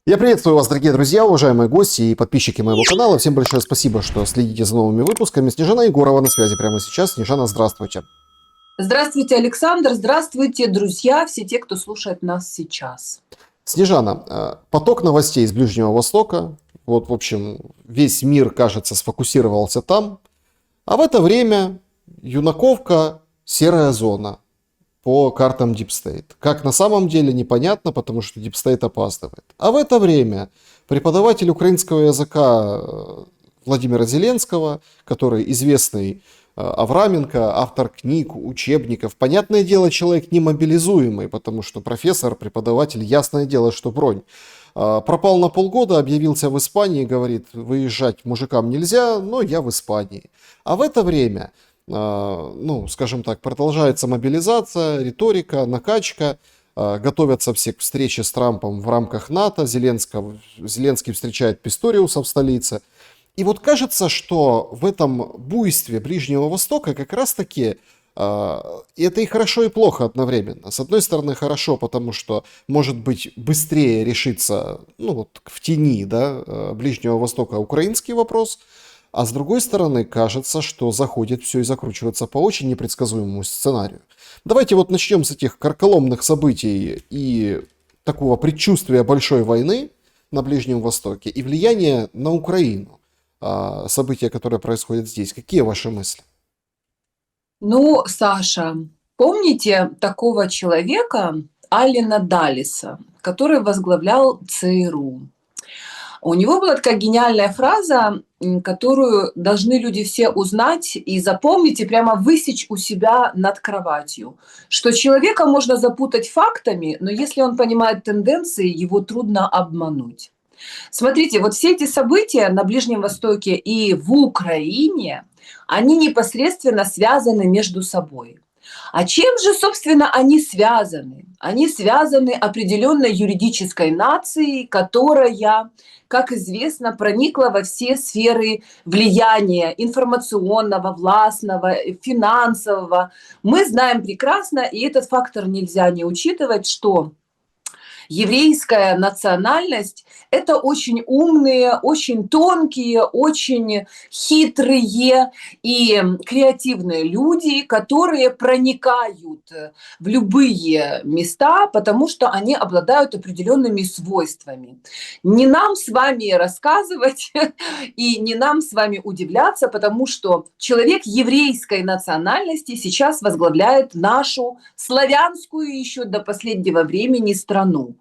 Я приветствую вас, дорогие друзья, уважаемые гости и подписчики моего канала. Всем большое спасибо, что следите за новыми выпусками. Снежана Егорова на связи прямо сейчас. Снежана, здравствуйте. Здравствуйте, Александр. Здравствуйте, друзья, все те, кто слушает нас сейчас. Снежана, поток новостей из Ближнего Востока. Вот, в общем, весь мир, кажется, сфокусировался там. А в это время Юнаковка — серая зона по картам Deep State. Как на самом деле, непонятно, потому что Deep State опаздывает. А в это время преподаватель украинского языка Владимира Зеленского, который известный Авраменко, автор книг, учебников. Понятное дело, человек не мобилизуемый, потому что профессор, преподаватель, ясное дело, что бронь. Пропал на полгода, объявился в Испании, говорит, выезжать мужикам нельзя, но я в Испании. А в это время, ну, скажем так, продолжается мобилизация, риторика, накачка. Готовятся все к встрече с Трампом в рамках НАТО. Зеленский встречает Писториуса в столице. И вот кажется, что в этом буйстве Ближнего Востока как раз-таки это и хорошо, и плохо одновременно. С одной стороны, хорошо, потому что, может быть, быстрее решится, ну, вот, в тени, да, Ближнего Востока украинский вопрос. А с другой стороны, кажется, что заходит все и закручивается по очень непредсказуемому сценарию. Давайте вот начнем с этих карколомных событий и такого предчувствия большой войны на Ближнем Востоке и влияния на Украину. События, которые происходят здесь. Какие ваши мысли? Ну, Саша, помните такого человека, Аллена Даллеса, который возглавлял ЦРУ? У него была такая гениальная фраза, которую должны люди все узнать и запомнить, и прямо высечь у себя над кроватью, что человека можно запутать фактами, но если он понимает тенденции, его трудно обмануть. Смотрите, вот все эти события на Ближнем Востоке и в Украине, они непосредственно связаны между собой. А чем же, собственно, они связаны? Они связаны определенной юридической нацией, которая, как известно, проникла во все сферы влияния информационного, властного, финансового. Мы знаем прекрасно, и этот фактор нельзя не учитывать, что еврейская национальность — это очень умные, очень тонкие, очень хитрые и креативные люди, которые проникают в любые места, потому что они обладают определенными свойствами. Не нам с вами рассказывать и не нам с вами удивляться, потому что человек еврейской национальности сейчас возглавляет нашу славянскую еще до последнего времени страну.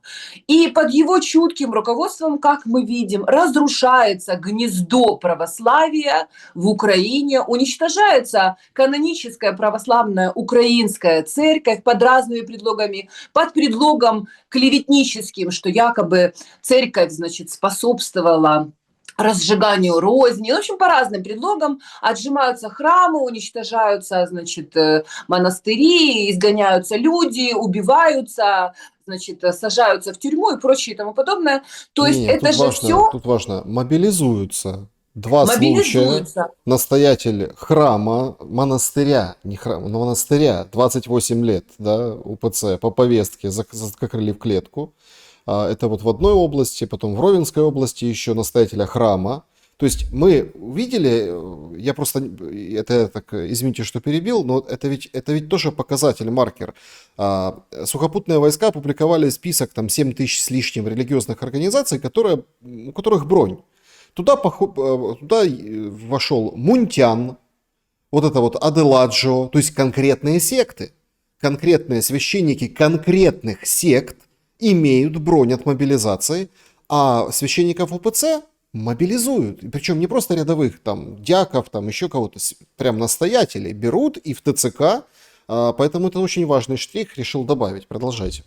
И под его чутким руководством, как мы видим, разрушается гнездо православия в Украине, уничтожается каноническая православная украинская церковь под разными предлогами, под предлогом клеветническим, что якобы церковь, значит, способствовала разжиганию розни. В общем, по разным предлогам отжимаются храмы, уничтожаются, значит, монастыри, изгоняются люди, убиваются, значит, сажаются в тюрьму и прочее и тому подобное. То есть Не, это же все тут важно, мобилизуются. Два случая. мобилизуется. Настоятель храма, монастыря, не храма, но монастыря, 28 лет, да, УПЦ, по повестке закрыли в клетку. Это вот в одной области, потом в Ровенской области еще настоятеля храма. То есть мы увидели, я просто, это так, извините, что перебил, но это ведь тоже показатель, маркер. Сухопутные войска опубликовали список, там 7 тысяч с лишним религиозных организаций, у которых бронь. Туда вошел Мунтян, вот это вот Аделаджо, то есть конкретные секты. Конкретные священники конкретных сект имеют бронь от мобилизации, а священников УПЦ мобилизуют. И причем не просто рядовых, там, дьяков, там, еще кого-то, прям настоятелей берут и в ТЦК. Поэтому это очень важный штрих, решил добавить. Продолжайте.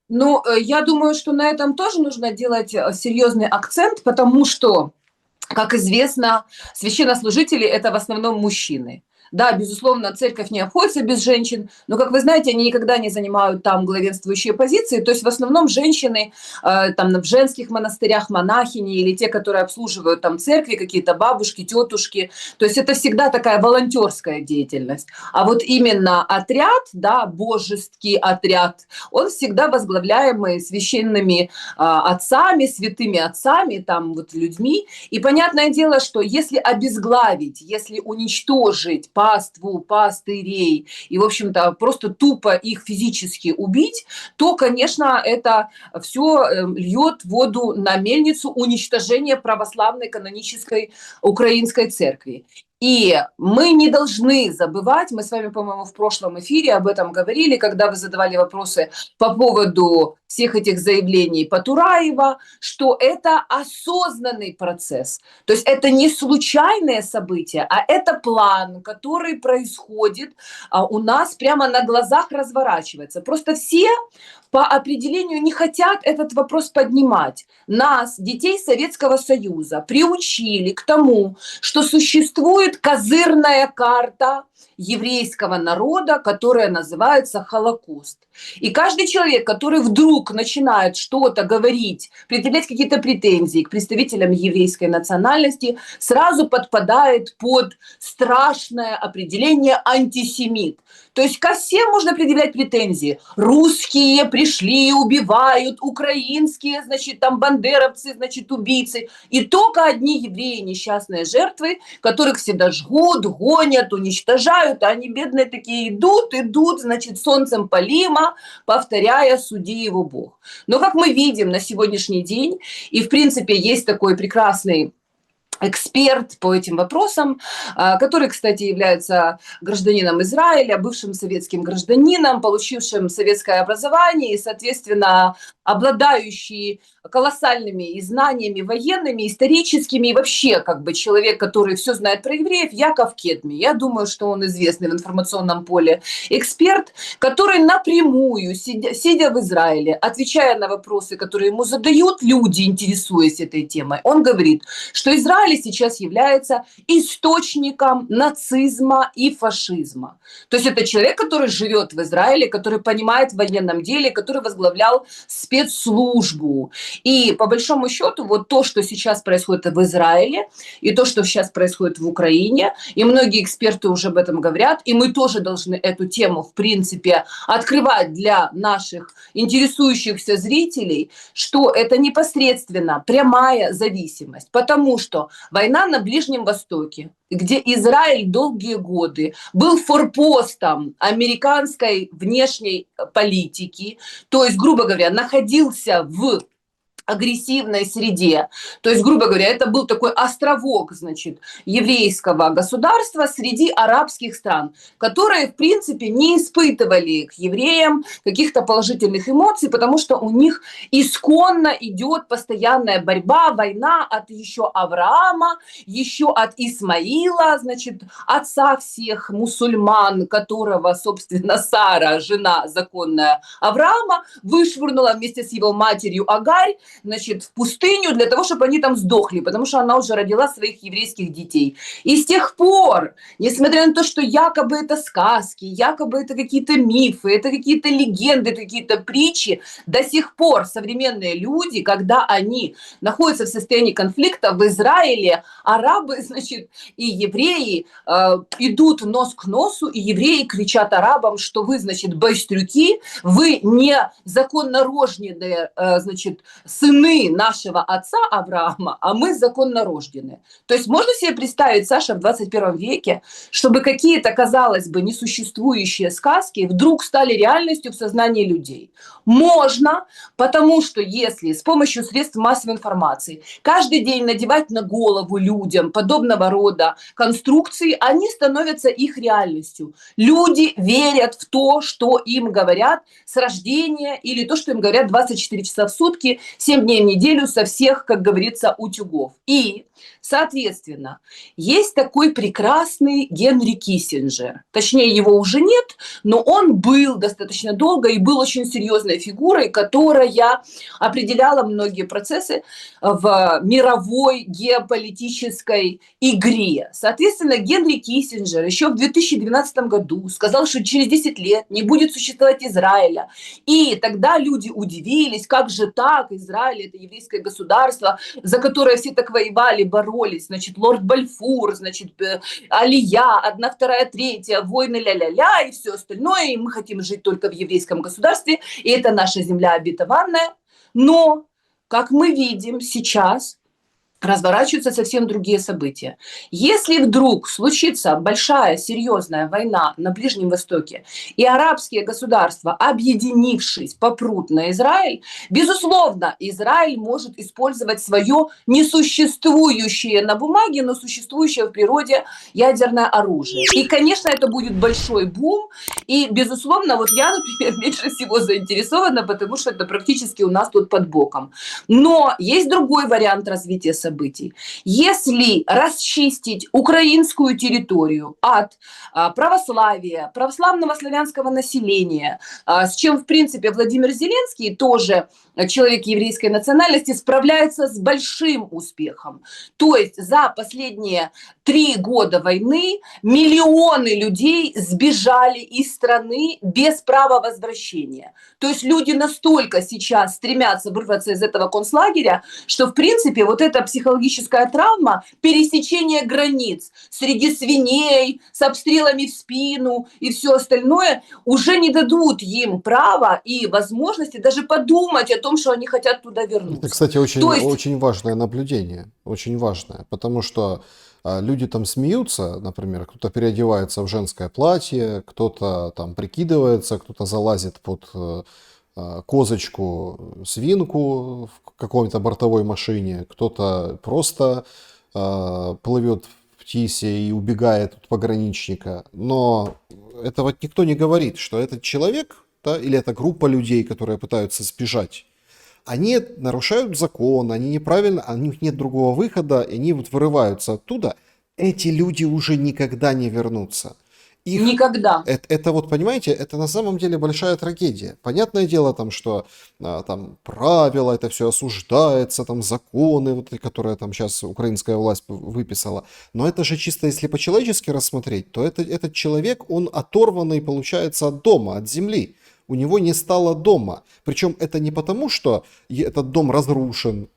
Ну, я думаю, что на этом тоже нужно делать серьезный акцент, потому что, как известно, священнослужители — это в основном мужчины. Да, безусловно, церковь не обходится без женщин, но, как вы знаете, они никогда не занимают там главенствующие позиции. То есть в основном женщины там в женских монастырях, монахини или те, которые обслуживают там церкви, какие-то бабушки, тетушки. То есть это всегда такая волонтерская деятельность. А вот именно отряд, да, божеский отряд, он всегда возглавляемый священными отцами, святыми отцами, там вот людьми. И понятное дело, что если обезглавить, если уничтожить паству, пастырей и, в общем-то, просто тупо их физически убить, то, конечно, это все льет воду на мельницу уничтожения православной канонической украинской церкви. И мы не должны забывать, мы с вами, по-моему, в прошлом эфире об этом говорили, когда вы задавали вопросы по поводу всех этих заявлений Потураева, что это осознанный процесс. То есть это не случайное событие, а это план, который происходит у нас прямо на глазах разворачивается. Просто все по определению не хотят этот вопрос поднимать. Нас, детей Советского Союза, приучили к тому, что существует козырная карта еврейского народа, которая называется Холокост. И каждый человек, который вдруг начинает что-то говорить, предъявлять какие-то претензии к представителям еврейской национальности, сразу подпадает под страшное определение антисемит. То есть ко всем можно предъявлять претензии. Русские пришли, убивают, украинские, значит, там бандеровцы, значит, убийцы. И только одни евреи, несчастные жертвы, которых всегда жгут, гонят, уничтожают, а они бедные такие идут, значит, солнцем полима, повторяя «суди его Бог». Но как мы видим на сегодняшний день, и в принципе есть такой прекрасный эксперт по этим вопросам, который, кстати, является гражданином Израиля, бывшим советским гражданином, получившим советское образование и, соответственно, обладающий колоссальными и знаниями военными, историческими, и вообще как бы человек, который все знает про евреев, Яков Кетми. Я думаю, что он известный в информационном поле эксперт, который напрямую, сидя в Израиле, отвечая на вопросы, которые ему задают люди, интересуясь этой темой, он говорит, что Израиль сейчас является источником нацизма и фашизма. То есть это человек, который живет в Израиле, который понимает в военном деле, который возглавлял спецслужбу. И по большому счету вот то, что сейчас происходит в Израиле, и то, что сейчас происходит в Украине, и многие эксперты уже об этом говорят, и мы тоже должны эту тему, в принципе, открывать для наших интересующихся зрителей, что это непосредственно прямая зависимость, потому что война на Ближнем Востоке, где Израиль долгие годы был форпостом американской внешней политики, то есть, грубо говоря, находился в агрессивной среде. То есть, грубо говоря, это был такой островок, значит, еврейского государства среди арабских стран, которые, в принципе, не испытывали к евреям каких-то положительных эмоций, потому что у них исконно идет постоянная борьба, война от еще Авраама, еще от Исмаила, значит, отца всех мусульман, которого, собственно, Сара, жена законная Авраама, вышвырнула вместе с его матерью Агарь, значит, в пустыню для того, чтобы они там сдохли, потому что она уже родила своих еврейских детей. И с тех пор, несмотря на то, что якобы это сказки, якобы это какие-то мифы, это какие-то легенды, какие-то притчи, до сих пор современные люди, когда они находятся в состоянии конфликта в Израиле, арабы, значит, и евреи идут нос к носу, и евреи кричат арабам, что вы, значит, байстрюки, вы не законнорожденные, значит, сыны нашего отца Авраама, а мы законно рождены. То есть можно себе представить, Саша, в 21 веке, чтобы какие-то, казалось бы, несуществующие сказки вдруг стали реальностью в сознании людей? Можно, потому что если с помощью средств массовой информации каждый день надевать на голову людям подобного рода конструкции, они становятся их реальностью. Люди верят в то, что им говорят с рождения, или то, что им говорят 24 часа в сутки, 7 7 дней в неделю со всех, как говорится, утюгов. И, соответственно, есть такой прекрасный Генри Киссинджер. Точнее, его уже нет, но он был достаточно долго и был очень серьезной фигурой, которая определяла многие процессы в мировой геополитической игре. Соответственно, Генри Киссинджер еще в 2012 году сказал, что через 10 лет не будет существовать Израиля. И тогда люди удивились, как же так, Израиль – это еврейское государство, за которое все так воевали, боролись. Значит, лорд Бальфур, значит, Алия, 1, 2, 3, войны ля-ля-ля и все остальное. И мы хотим жить только в еврейском государстве, и это наша земля обетованная. Но, как мы видим сейчас, разворачиваются совсем другие события. Если вдруг случится большая, серьезная война на Ближнем Востоке, и арабские государства, объединившись, попрут на Израиль, безусловно, Израиль может использовать свое несуществующее на бумаге, но существующее в природе ядерное оружие. И, конечно, это будет большой бум, и, безусловно, вот я, например, меньше всего заинтересована, потому что это практически у нас тут под боком. Но есть другой вариант развития событий. Если расчистить украинскую территорию от православия, православного славянского населения, с чем, в принципе, Владимир Зеленский, тоже человек еврейской национальности, справляется с большим успехом. То есть за последние 3 года войны миллионы людей сбежали из страны без права возвращения. То есть люди настолько сейчас стремятся вырваться из этого концлагеря, что, в принципе, вот эта психологическая травма пересечения границ среди свиней, с обстрелами в спину и все остальное уже не дадут им права и возможности даже подумать о том, что они хотят туда вернуться. Это, кстати, очень, То есть очень важное наблюдение, очень важное, потому что люди там смеются, например, кто-то переодевается в женское платье, кто-то там прикидывается, кто-то залазит под козочку, свинку в какой-то бортовой машине, кто-то просто плывет в Тисе и убегает от пограничника. Но это вот никто не говорит, что этот человек, да, или эта группа людей, которые пытаются сбежать, они нарушают закон, они неправильно, у них нет другого выхода, и они вот вырываются оттуда. Эти люди уже никогда не вернутся. никогда. Это вот, понимаете, это на самом деле большая трагедия. Понятное дело, там, что там правила, это все осуждается, там законы, вот, которые там сейчас украинская власть выписала. Но это же чисто, если по-человечески рассмотреть, то этот человек, он оторванный, получается, от дома, от земли. У него не стало дома. Причем это не потому, что этот дом разрушен,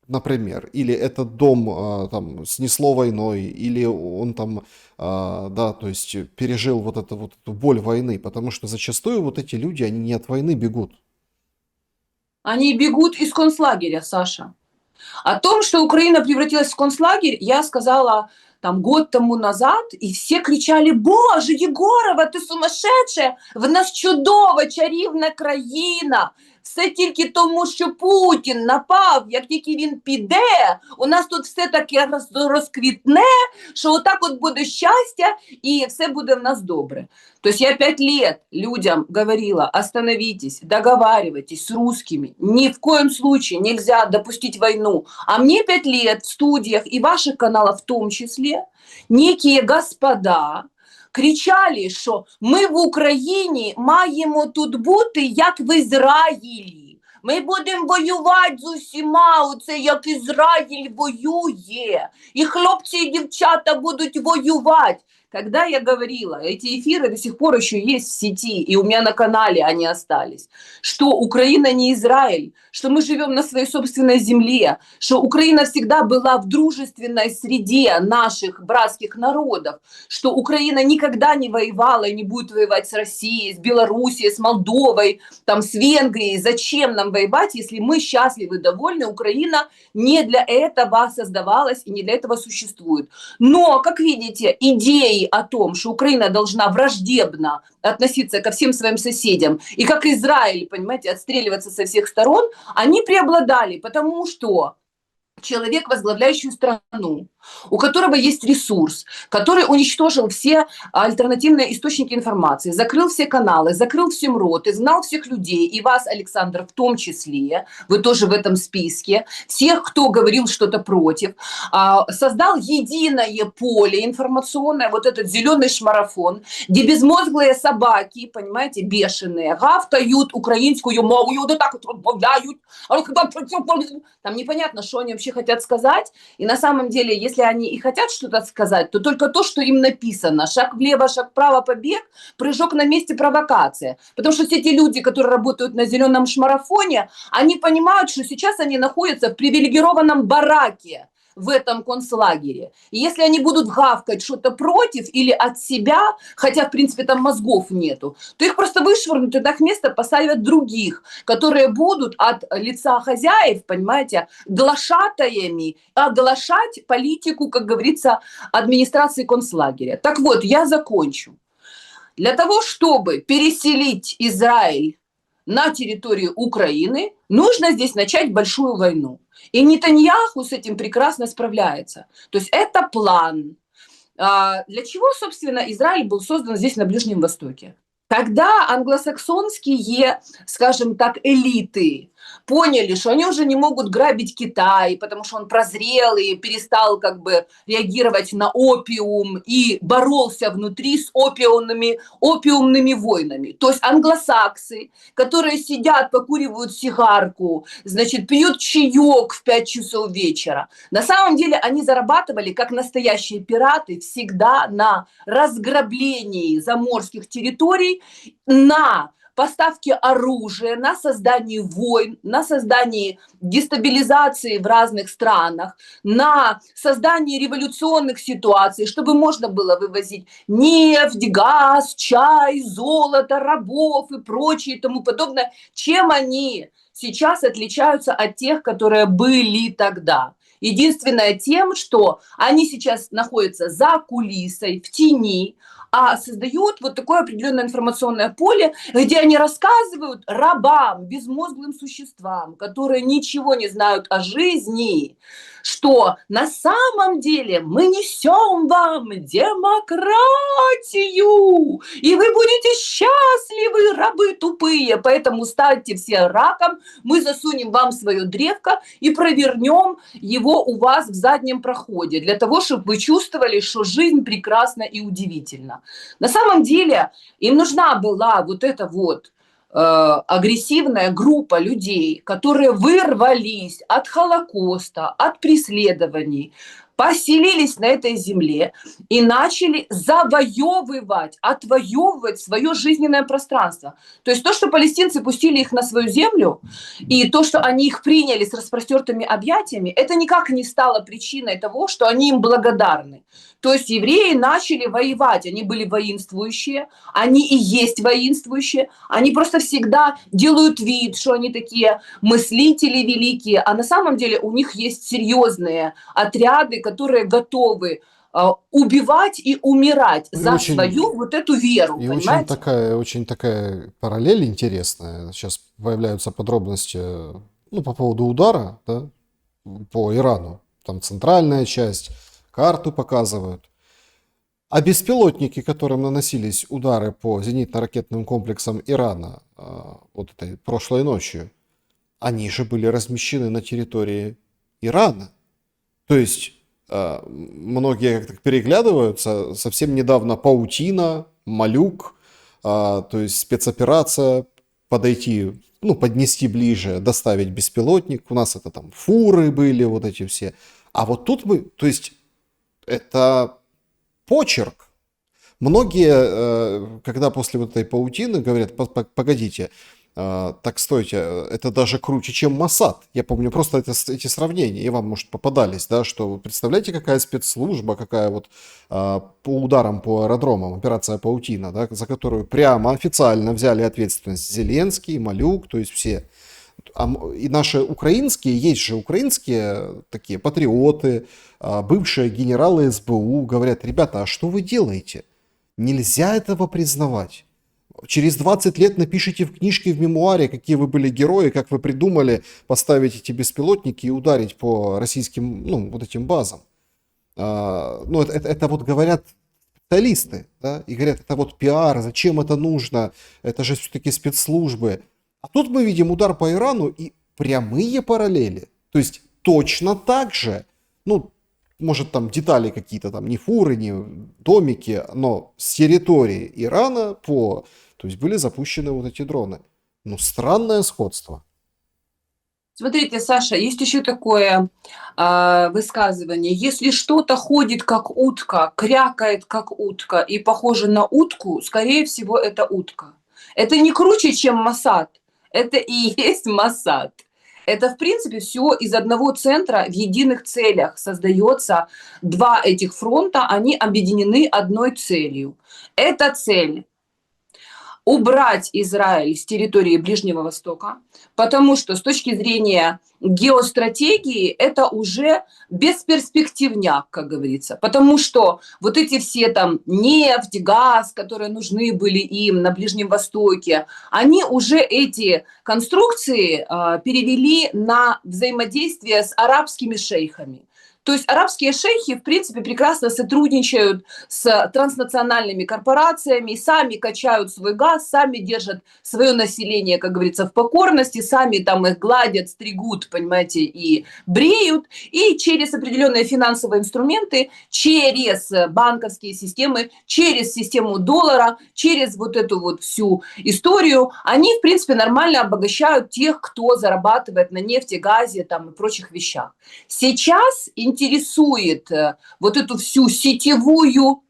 например, или этот дом там снесло войной, или он там, да, то есть пережил вот эту боль войны, потому что зачастую вот эти люди, они не от войны бегут. Они бегут из концлагеря, Саша. О том, что Украина превратилась в концлагерь, я сказала там год тому назад, і всі кричали: Боже, Єгорова, ти сумасшедша, в нас чудова, чарівна країна. Все тільки тому, що Путін напав, як тільки він піде, у нас тут все таке розквітне, що отак от буде щастя, і все буде в нас добре. То есть я 5 лет людям говорила: остановитесь, договаривайтесь с русскими, ни в коем случае нельзя допустить войну. А мне 5 лет в студиях и ваших каналах в том числе некие господа кричали, що ми в Україні маємо тут бути, як в Ізраїлі. Ми будемо воювати з усіма, оце як Ізраїль воює. І хлопці і дівчата будуть воювати. Когда я говорила, эти эфиры до сих пор еще есть в сети, и у меня на канале они остались, что Украина не Израиль, что мы живем на своей собственной земле, что Украина всегда была в дружественной среде наших братских народов, что Украина никогда не воевала и не будет воевать с Россией, с Белоруссией, с Молдовой, там, с Венгрией. Зачем нам воевать, если мы счастливы, довольны? Украина не для этого создавалась и не для этого существует. Но, как видите, идеи о том, что Украина должна враждебно относиться ко всем своим соседям и как Израиль, понимаете, отстреливаться со всех сторон, они преобладали, потому что человек, возглавляющий страну, у которого есть ресурс, который уничтожил все альтернативные источники информации, закрыл все каналы, закрыл все МРОТ, изгнал всех людей, и вас, Александр, в том числе, вы тоже в этом списке, всех, кто говорил что-то против, создал единое поле информационное, вот этот зеленый шмарафон, где безмозглые собаки, понимаете, бешеные, гавкают украинскую мову, и вот так вот разбавляют, там непонятно, что они вообще хотят сказать. И на самом деле, если они и хотят что-то сказать, то только то, что им написано. Шаг влево, шаг вправо, побег, прыжок на месте, провокация. Потому что все эти люди, которые работают на зеленом шмарафоне, они понимают, что сейчас они находятся в привилегированном бараке в этом концлагере. И если они будут гавкать что-то против или от себя, хотя, в принципе, там мозгов нету, то их просто вышвырнут, и на их место поставят других, которые будут от лица хозяев, понимаете, глашатаями, оглашать политику, как говорится, администрации концлагеря. Так вот, я закончу. Для того, чтобы переселить Израиль на территорию Украины, нужно здесь начать большую войну. И Нетаньяху с этим прекрасно справляется. То есть это план. Для чего, собственно, Израиль был создан здесь, на Ближнем Востоке? Когда англосаксонские, скажем так, элиты поняли, что они уже не могут грабить Китай, потому что он прозрел и перестал как бы реагировать на опиум и боролся внутри с опиумными войнами. То есть англосаксы, которые сидят, покуривают сигарку, значит, пьют чаек в 5 часов вечера. На самом деле они зарабатывали, как настоящие пираты, всегда на разграблении заморских территорий, на поставки оружия, на создании войн, на создании дестабилизации в разных странах, на создании революционных ситуаций, чтобы можно было вывозить нефть, газ, чай, золото, рабов и прочее и тому подобное. Чем они сейчас отличаются от тех, которые были тогда? Единственное тем, что они сейчас находятся за кулисой, в тени, а создают вот такое определенное информационное поле, где они рассказывают рабам, безмозглым существам, которые ничего не знают о жизни, что на самом деле мы несем вам демократию, и вы будете счастливы, рабы тупые, поэтому станьте все раком, мы засунем вам свое древко и провернем его у вас в заднем проходе, для того, чтобы вы чувствовали, что жизнь прекрасна и удивительна. На самом деле им нужна была вот эта вот агрессивная группа людей, которые вырвались от Холокоста, от преследований, поселились на этой земле и начали завоевывать, отвоевывать свое жизненное пространство. То есть то, что палестинцы пустили их на свою землю, и то, что они их приняли с распростертыми объятиями, это никак не стало причиной того, что они им благодарны. То есть евреи начали воевать, они были воинствующие, они и есть воинствующие, они просто всегда делают вид, что они такие мыслители великие, а на самом деле у них есть серьезные отряды, которые готовы убивать и умирать И за очень, свою вот эту веру, и понимаете? очень такая параллель интересная. Сейчас появляются подробности, ну, по поводу удара, да, по Ирану. Там центральная часть, карту показывают. А беспилотники, которым наносились удары по зенитно-ракетным комплексам Ирана вот этой прошлой ночью, они же были размещены на территории Ирана. То есть многие как-то переглядываются. Совсем недавно паутина, Малюк, то есть спецоперация, подойти, ну, поднести ближе, доставить беспилотник. У нас это там фуры были, вот эти все. А вот тут мы, то есть это почерк. Многие, когда после вот этой паутины говорят, погодите, так стойте, это даже круче, чем Моссад. Я помню просто эти сравнения, и вам, может, попадались, да, что вы представляете, какая спецслужба, какая вот по ударам по аэродромам, операция «Паутина», да, за которую прямо официально взяли ответственность Зеленский, Малюк, то есть все. И наши украинские, есть же украинские такие патриоты, бывшие генералы СБУ, говорят: ребята, а что вы делаете? Нельзя этого признавать. Через 20 лет напишите в книжке, в мемуаре, какие вы были герои, как вы придумали поставить эти беспилотники и ударить по российским, ну, вот этим базам. Ну, это вот говорят специалисты, да, и говорят, это вот пиар, зачем это нужно, это же все-таки спецслужбы. А тут мы видим удар по Ирану и прямые параллели. То есть точно так же, ну, может там детали какие-то, там не фуры, не домики, но с территории Ирана то есть были запущены вот эти дроны. Ну, странное сходство. Смотрите, Саша, есть еще такое высказывание. Если что-то ходит как утка, крякает как утка и похоже на утку, скорее всего, это утка. Это не круче, чем Моссад. Это и есть Моссад. Это, в принципе, все из одного центра в единых целях создается. Два этих фронта, они объединены одной целью. Эта цель убрать Израиль с территории Ближнего Востока, потому что с точки зрения геостратегии это уже бесперспективняк, как говорится, потому что вот эти все там нефть, газ, которые нужны были им на Ближнем Востоке, они уже эти конструкции перевели на взаимодействие с арабскими шейхами. То есть арабские шейхи, в принципе, прекрасно сотрудничают с транснациональными корпорациями, сами качают свой газ, сами держат свое население, как говорится, в покорности, сами там их гладят, стригут, понимаете, и бреют. И через определенные финансовые инструменты, через банковские системы, через систему доллара, через вот эту вот всю историю, они, в принципе, нормально обогащают тех, кто зарабатывает на нефти, газе там, и прочих вещах. Сейчас интересует вот эту всю сетевую.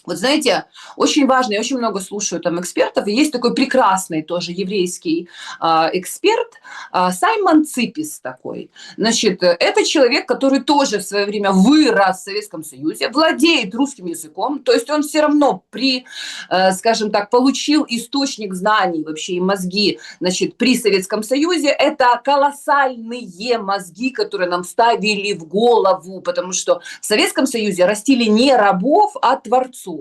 Вот знаете, очень важно, я очень много слушаю там экспертов, и есть такой прекрасный тоже еврейский эксперт, Саймон Ципис такой. Значит, это человек, который тоже в свое время вырос в Советском Союзе, владеет русским языком, то есть он все равно скажем так, получил источник знаний вообще и мозги, значит, при Советском Союзе. Это колоссальные мозги, которые нам ставили в голову, потому что в Советском Союзе растили не рабов, а творцов.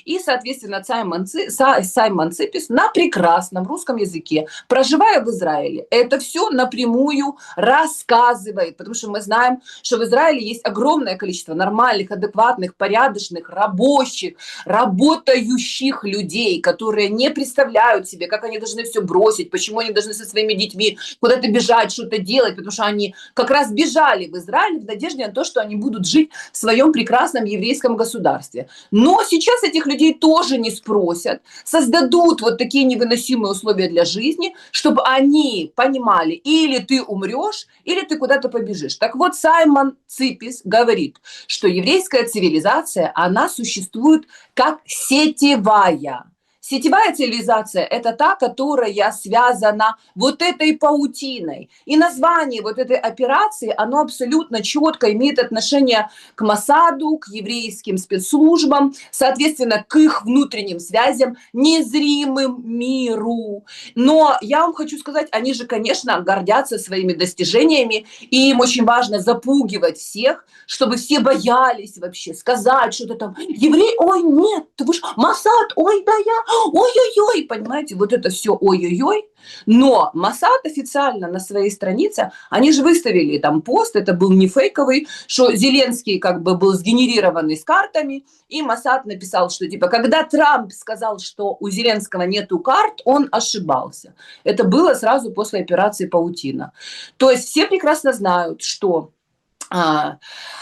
И, соответственно, Саймон Ципис на прекрасном русском языке, проживая в Израиле, это все напрямую рассказывает, потому что мы знаем, что в Израиле есть огромное количество нормальных, адекватных, порядочных, рабочих, работающих людей, которые не представляют себе, как они должны все бросить, почему они должны со своими детьми куда-то бежать, что-то делать, потому что они как раз бежали в Израиль в надежде на то, что они будут жить в своем прекрасном еврейском государстве. Но сейчас этих людей тоже не спросят, создадут вот такие невыносимые условия для жизни, чтобы они понимали, или ты умрешь, или ты куда-то побежишь. Так вот, Саймон Ципис говорит, что еврейская цивилизация, она существует как сетевая. Сетевая цивилизация – это та, которая связана вот этой паутиной. И название вот этой операции, оно абсолютно четко имеет отношение к Моссаду, к еврейским спецслужбам, соответственно, к их внутренним связям, незримым миру. Но я вам хочу сказать, они же, конечно, гордятся своими достижениями, и им очень важно запугивать всех, чтобы все боялись вообще сказать что-то там. Еврей, ой, нет, вы ж Моссад, ой, да я, ой-ой-ой, понимаете, вот это все ой-ой-ой. Но Моссад официально на своей странице, они же выставили там пост, это был не фейковый, что Зеленский как бы был сгенерированный с картами, и Моссад написал, что типа, когда Трамп сказал, что у Зеленского нету карт, он ошибался. Это было сразу после операции «Паутина». То есть все прекрасно знают, что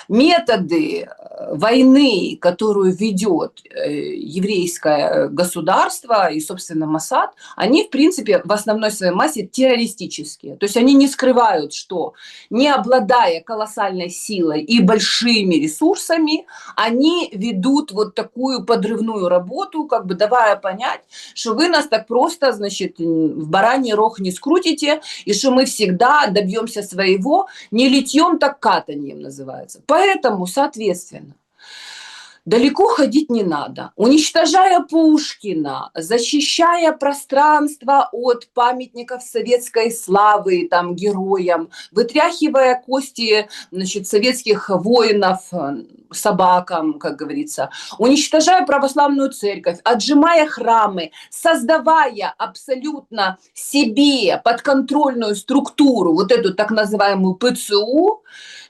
методы войны, которую ведет еврейское государство и, собственно, Моссад, они, в принципе, в основной своей массе террористические. То есть они не скрывают, что, не обладая колоссальной силой и большими ресурсами, они ведут вот такую подрывную работу, как бы давая понять, что вы нас так просто, значит, в бараний рог не скрутите, и что мы всегда добьемся своего не литьем, так катанием называется. Поэтому, соответственно, Далеко ходить не надо. Уничтожая Пушкина, защищая пространство от памятников советской славы, там, героям, вытряхивая кости, значит, советских воинов собакам, как говорится, уничтожая православную церковь, отжимая храмы, создавая абсолютно себе подконтрольную структуру, вот эту так называемую ПЦУ,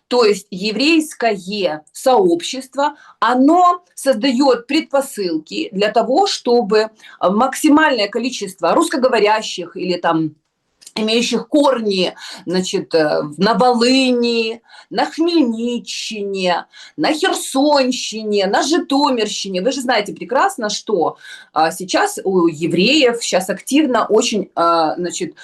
то есть еврейское сообщество, оно создает предпосылки для того, чтобы максимальное количество русскоговорящих или там имеющих корни, значит, на Волыни, на Хмельниччине, на Херсонщине, на Житомирщине. Вы же знаете прекрасно, что сейчас у евреев сейчас активно очень, значит,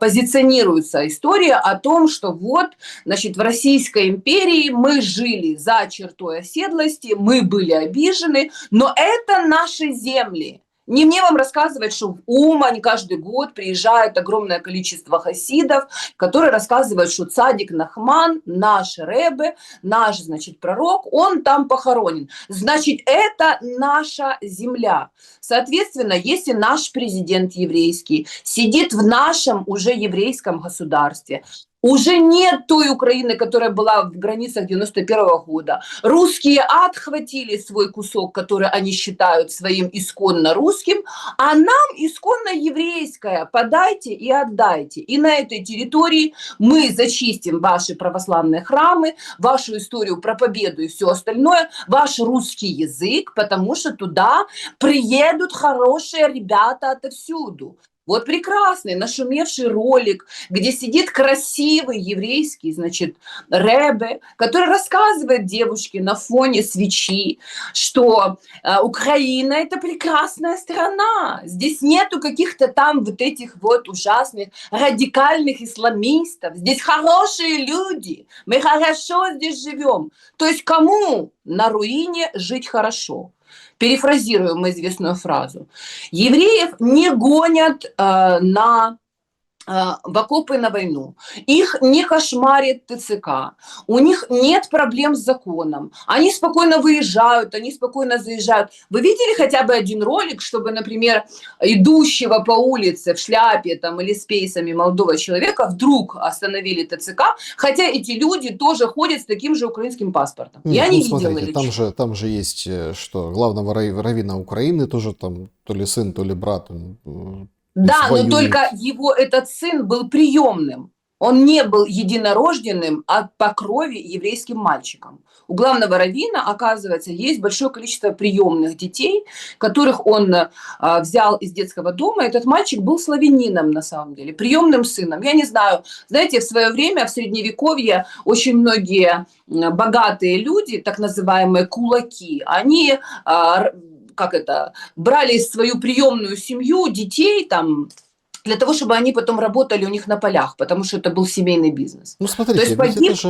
позиционируется история о том, что вот, значит, в Российской империи мы жили за чертой оседлости, мы были обижены, но это наши земли. Не мне вам рассказывать, что в Умань каждый год приезжает огромное количество хасидов, которые рассказывают, что цадик Нахман, наш ребе, наш, значит, пророк, он там похоронен. Значит, это наша земля. Соответственно, если наш президент еврейский сидит в нашем уже еврейском государстве, уже нет той Украины, которая была в границах 91 года. Русские отхватили свой кусок, который они считают своим исконно русским, а нам исконно еврейское подайте и отдайте. И на этой территории мы зачистим ваши православные храмы, вашу историю про победу и все остальное, ваш русский язык, потому что туда приедут хорошие ребята отовсюду. Вот прекрасный, нашумевший ролик, где сидит красивый еврейский, значит, ребе, который рассказывает девушке на фоне свечи, что Украина – это прекрасная страна. Здесь нету каких-то там вот этих вот ужасных радикальных исламистов. Здесь хорошие люди, мы хорошо здесь живем. То есть кому на руине жить хорошо? Перефразируем мы известную фразу. Евреев не гонят в окопы на войну. Их не кошмарит ТЦК. У них нет проблем с законом. Они спокойно выезжают, они спокойно заезжают. Вы видели хотя бы один ролик, чтобы, например, идущего по улице в шляпе там, или с пейсами молодого человека вдруг остановили ТЦК, хотя эти люди тоже ходят с таким же украинским паспортом. Нет, Я не смотрите, видела. там же есть, что главного раввина Украины тоже там то ли сын, то ли брат. Да, но воюет. только его этот сын был приемным. Он не был единорожденным, а по крови еврейским мальчиком. У главного раввина, оказывается, есть большое количество приемных детей, которых он взял из детского дома. Этот мальчик был славянином, на самом деле, приемным сыном. Я не знаю, знаете, в свое время, в Средневековье, очень многие богатые люди, так называемые кулаки, они брали свою приемную семью, детей там, для того, чтобы они потом работали у них на полях, потому что это был семейный бизнес. Ну, смотрите, То есть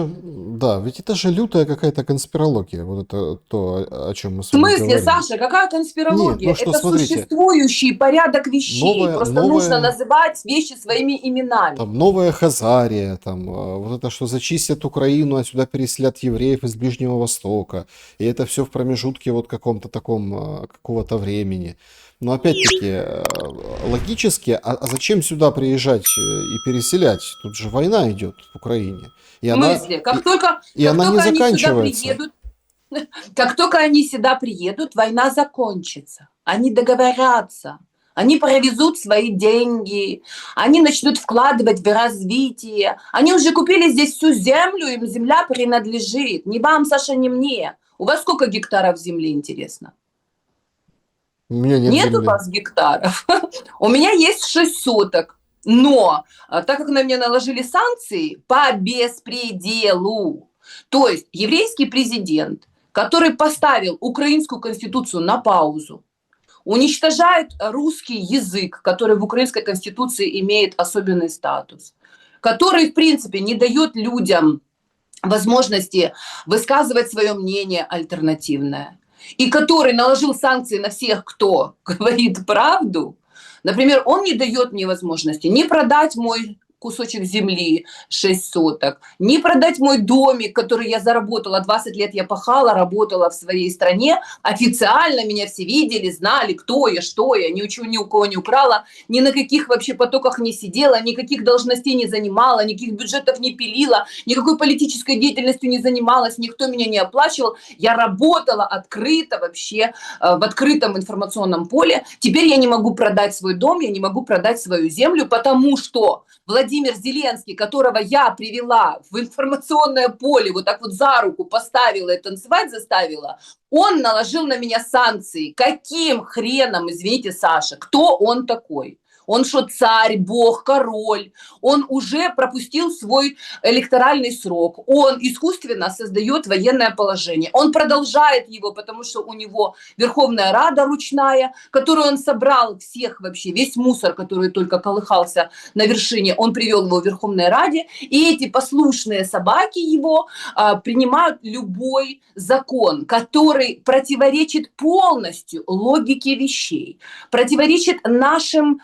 ведь это же лютая какая-то конспирология, вот это то, о чем мы с В вами смысле, говорим. Саша, какая конспирология? Нет, ну что, Это смотрите, существующий порядок вещей. Просто нужно новая, называть вещи своими именами. там, новая Хазария, там, вот это, что зачистят Украину, а сюда переселят евреев из Ближнего Востока, и это все в промежутке вот каком-то таком, какого-то времени. Но опять-таки, логически, а зачем сюда приезжать и переселять? Тут же война идет в Украине. И В смысле? Как только она не они сюда заканчивается. приедут, как только они сюда приедут, война закончится. Они договорятся. Они провезут свои деньги, они начнут вкладывать в развитие. Они уже купили здесь всю землю, им земля принадлежит. Не вам, Саша, не мне. У вас сколько гектаров земли, интересно? У меня нет Нет у земли. вас гектаров? У меня есть 6 соток. Но так как на меня наложили санкции по беспределу, то есть еврейский президент, который поставил украинскую конституцию на паузу, уничтожает русский язык, который в украинской конституции имеет особенный статус, который, в принципе, не дает людям возможности высказывать свое мнение альтернативное, и который наложил санкции на всех, кто говорит правду. Например, он не дает мне возможности ни продать мой кусочек земли 6 соток, ни продать мой домик, который я заработала, 20 лет я пахала, работала в своей стране, официально меня все видели, знали, кто я, что я, ничего ни у кого не украла, ни на каких вообще потоках не сидела, никаких должностей не занимала, никаких бюджетов не пилила, никакой политической деятельностью не занималась, никто меня не оплачивал. Я работала открыто вообще, в открытом информационном поле. Теперь я не могу продать свой дом, я не могу продать свою землю, потому что Владимир Зеленский, которого я привела в информационное поле, вот так вот за руку поставила и танцевать заставила, он наложил на меня санкции. Каким хреном, извините, Саша, кто он такой? Он что, царь, бог, король? Он уже пропустил свой электоральный срок. Он искусственно создает военное положение. Он продолжает его, потому что у него Верховная Рада ручная, которую он собрал всех вообще, весь мусор, который только колыхался на вершине, он привел его в Верховной Раде. И эти послушные собаки его принимают любой закон, который противоречит полностью логике вещей, противоречит нашим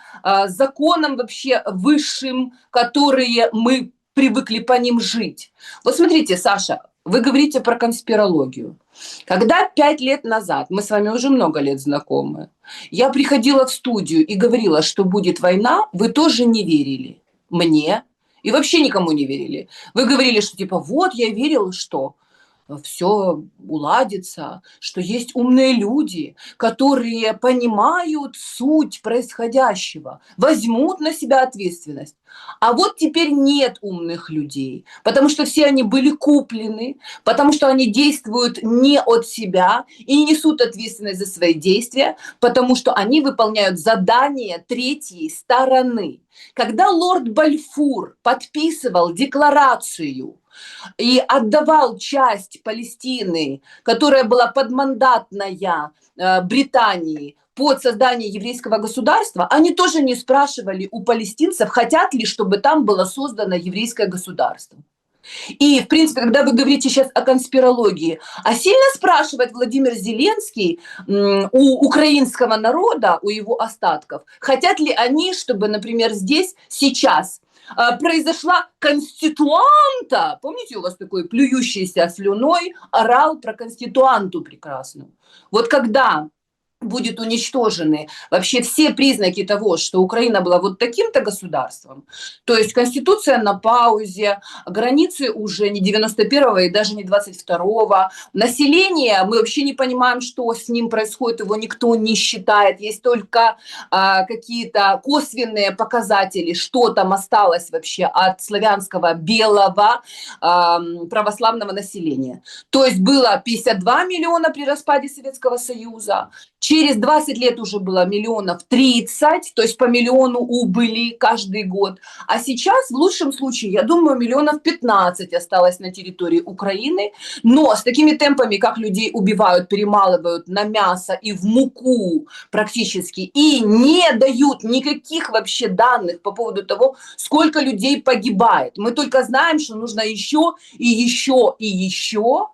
законам вообще высшим, которые мы привыкли по ним жить. Вот смотрите, Саша, вы говорите про конспирологию. Когда 5 лет назад, мы с вами уже много лет знакомы, я приходила в студию и говорила, что будет война, вы тоже не верили мне и вообще никому не верили. Вы говорили, что типа вот я верил, что все уладится, что есть умные люди, которые понимают суть происходящего, возьмут на себя ответственность. А вот теперь нет умных людей, потому что все они были куплены, потому что они действуют не от себя и не несут ответственность за свои действия, потому что они выполняют задания третьей стороны. Когда лорд Бальфур подписывал декларацию и отдавал часть Палестины, которая была подмандатная Британии, под создание еврейского государства, они тоже не спрашивали у палестинцев, хотят ли, чтобы там было создано еврейское государство. И, в принципе, когда вы говорите сейчас о конспирологии, а сильно спрашивает Владимир Зеленский у украинского народа, у его остатков, хотят ли они, чтобы, например, здесь сейчас произошла конституанта. Помните, у вас такой плюющийся слюной орал про конституанту прекрасную. Вот когда будет уничтожены вообще все признаки того, что Украина была вот таким-то государством, то есть конституция на паузе, границы уже не 91-го и даже не 22-го, население, мы вообще не понимаем, что с ним происходит, его никто не считает, есть только какие-то косвенные показатели, что там осталось вообще от славянского белого православного населения. То есть было 52 миллиона при распаде Советского Союза, через 20 лет уже было миллионов 30, то есть по миллиону убыли каждый год. А сейчас, в лучшем случае, я думаю, миллионов 15 осталось на территории Украины. Но с такими темпами, как людей убивают, перемалывают на мясо и в муку практически, и не дают никаких вообще данных по поводу того, сколько людей погибает. Мы только знаем, что нужно еще и еще и еще.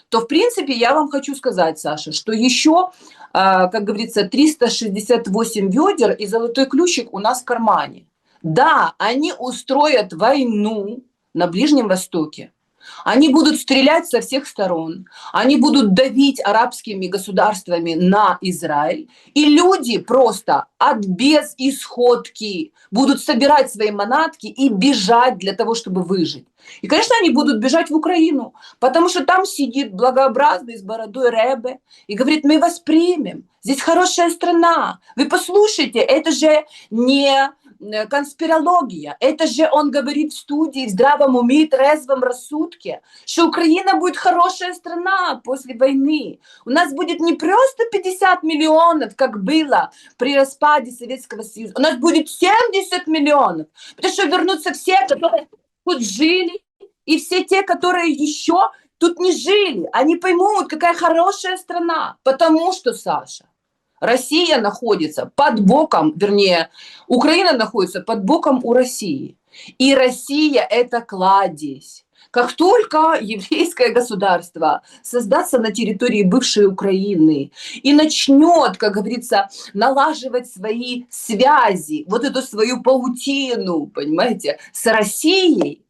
То, в принципе, я вам хочу сказать, Саша, что еще, как говорится, 368 ведер и золотой ключик у нас в кармане. Да, они устроят войну на Ближнем Востоке. Они будут стрелять со всех сторон, они будут давить арабскими государствами на Израиль, и люди просто от безысходки будут собирать свои манатки и бежать для того, чтобы выжить. И, конечно, они будут бежать в Украину, потому что там сидит благообразный с бородой Ребе и говорит, мы вас примем, здесь хорошая страна, вы послушайте, это же не конспирология, это же он говорит в студии в здравом уме и трезвом рассудке, что Украина будет хорошая страна после войны. У нас будет не просто 50 миллионов, как было при распаде Советского Союза, у нас будет 70 миллионов, потому что вернутся все, которые тут жили, и все те, которые еще тут не жили, они поймут, какая хорошая страна, потому что, Саша, Россия находится под боком, вернее, Украина находится под боком у России. И Россия – это кладезь. Как только еврейское государство создастся на территории бывшей Украины и начнет, как говорится, налаживать свои связи, вот эту свою паутину, понимаете, с Россией,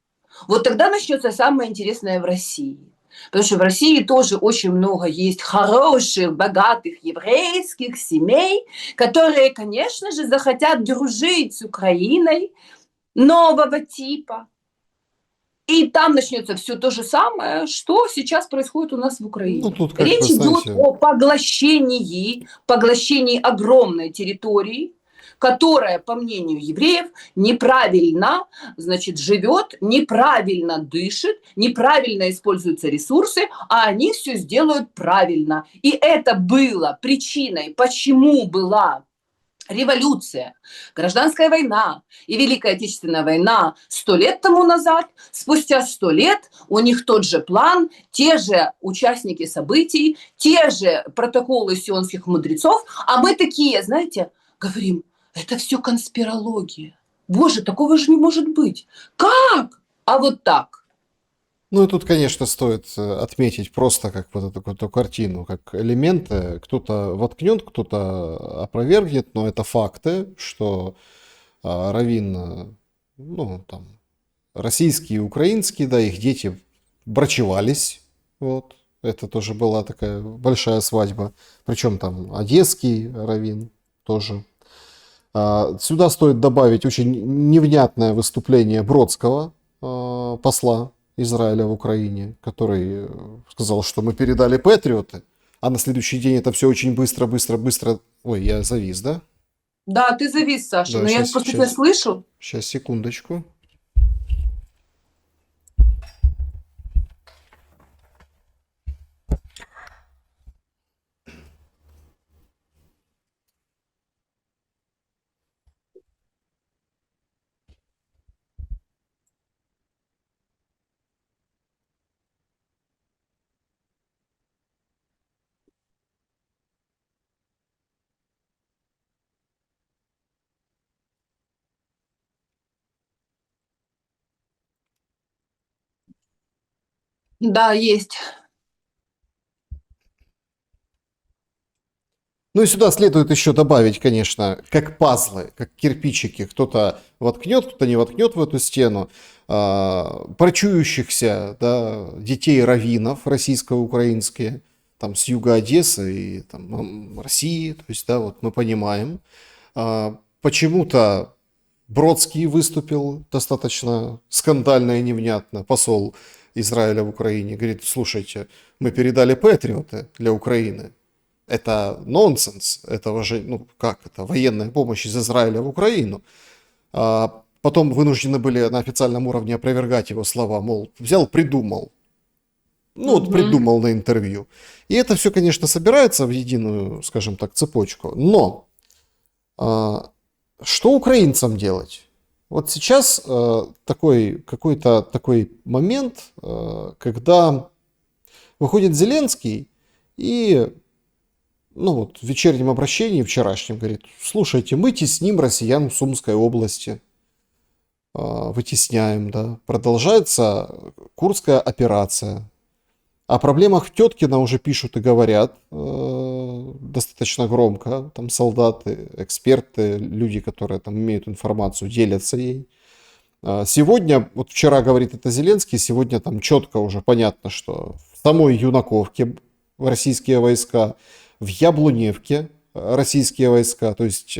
вот тогда начнется самое интересное в России. Потому что в России тоже очень много есть хороших, богатых еврейских семей, которые, конечно же, захотят дружить с Украиной нового типа. И там начнется все то же самое, что сейчас происходит у нас в Ну, Украине. тут, как бы, Речь идет знаете, о поглощении огромной территории, которая, по мнению евреев, неправильно, значит, живет, неправильно дышит, неправильно используются ресурсы, а они все сделают правильно. И это было причиной, почему была революция, гражданская война и Великая Отечественная война 100 лет тому назад, спустя 100 лет у них тот же план, те же участники событий, те же протоколы сионских мудрецов, а мы такие, знаете, говорим, это все конспирология. Боже, такого же не может быть. Как? А вот так. ну и тут, конечно, стоит отметить просто как вот эту картину, как элементы. Кто-то воткнет, кто-то опровергнет, но это факты, что раввин, ну, там, российские и украинские, да, их дети брачевались, вот. Это тоже была такая большая свадьба. Причем там одесский раввин тоже. Сюда стоит добавить очень невнятное выступление Бродского, посла Израиля в Украине, который сказал, что мы передали патриоты, а на следующий день это все очень быстро, быстро, быстро. Ой, я завис, да? Да, ты завис, Саша, Да, но я сейчас, просто тебя сейчас, слышу. сейчас, секундочку. Да, есть. Ну и сюда следует еще добавить, конечно, как пазлы, как кирпичики. Кто-то воткнет, кто-то не воткнет в эту стену. Прочующихся, да, детей раввинов российско-украинские, там с юга Одессы и там, России. То есть, да, вот мы понимаем. Почему-то Бродский выступил достаточно скандально и невнятно, посол Израиля в Украине. Говорит, слушайте, мы передали патриоты для Украины. Это нонсенс, это уже, ну как это, военная помощь из Израиля в Украину. Потом вынуждены были на официальном уровне опровергать его слова, мол, взял, придумал. Ну вот придумал на интервью. И это все, конечно, собирается в единую, скажем так, цепочку. Но что украинцам делать? Вот сейчас такой какой-то такой момент, когда выходит Зеленский и, ну вот в вечернем обращении вчерашнем говорит, слушайте, мы тесним россиян в Сумской области, вытесняем, да, продолжается Курская операция. О проблемах в Теткино уже пишут и говорят достаточно громко, там солдаты, эксперты, люди, которые там имеют информацию, делятся ей. Сегодня, вот вчера говорит это Зеленский, сегодня там четко уже понятно, что в самой Юнаковке российские войска, в Яблуневке российские войска, то есть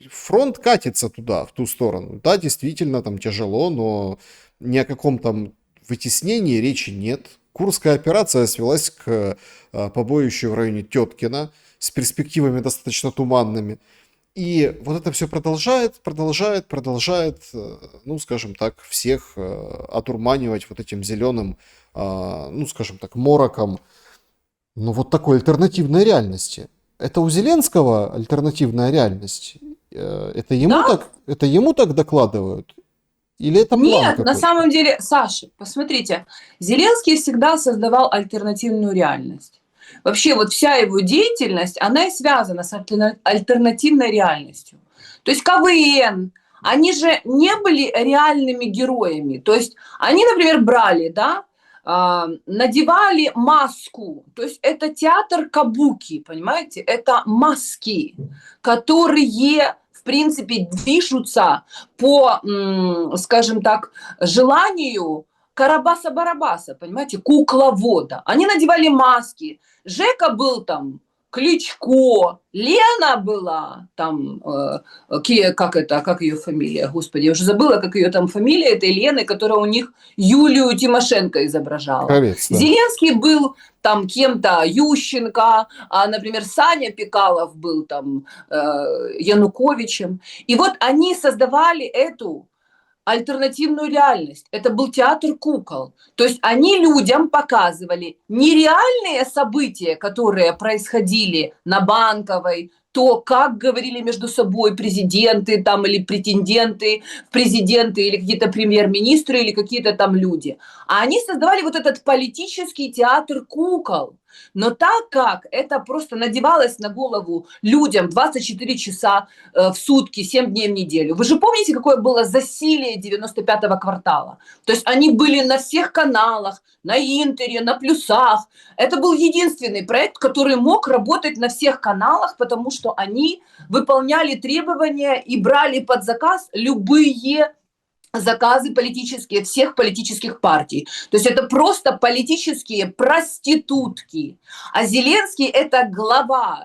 фронт катится туда, в ту сторону. Да, действительно, там тяжело, но ни о каком там вытеснении речи нет. Курская операция свелась к побоищу в районе Теткина с перспективами достаточно туманными. И вот это все продолжает, ну, скажем так, всех одурманивать вот этим зеленым, ну, скажем так, мороком, ну, вот такой альтернативной реальности. Это у Зеленского альтернативная реальность? Это Да? ему так докладывают? Или это план Нет, на какой-то? самом деле, Саша, посмотрите, Зеленский всегда создавал альтернативную реальность. Вообще вот вся его деятельность, она и связана с альтернативной реальностью. То есть КВН, они же не были реальными героями. То есть они, например, брали, да, надевали маску. То есть это театр кабуки, понимаете? Это маски, которые, в принципе, движутся по, скажем так, желанию Карабаса-Барабаса, понимаете, кукловода. Они надевали маски. Жека был там Кличко, Лена была там, как ее фамилия, господи, я уже забыла, как ее там фамилия, этой Лены, которая у них Юлию Тимошенко изображала. Кровец, да. Зеленский был там кем-то, Ющенко, а, например, Саня Пикалов был там Януковичем. И вот они создавали эту альтернативную реальность. Это был театр кукол. То есть они людям показывали нереальные события, которые происходили на Банковой, то, как говорили между собой президенты там, или претенденты в президенты, или какие-то премьер-министры, или какие-то там люди. А они создавали вот этот политический театр кукол. Но так как это просто надевалось на голову людям 24 часа в сутки, 7 дней в неделю. Вы же помните, какое было засилие 95-го квартала? То есть они были на всех каналах, на Интере, на Плюсах. Это был единственный проект, который мог работать на всех каналах, потому что они выполняли требования и брали под заказ любые заказы политические всех политических партий. То есть это просто политические проститутки. А Зеленский это глава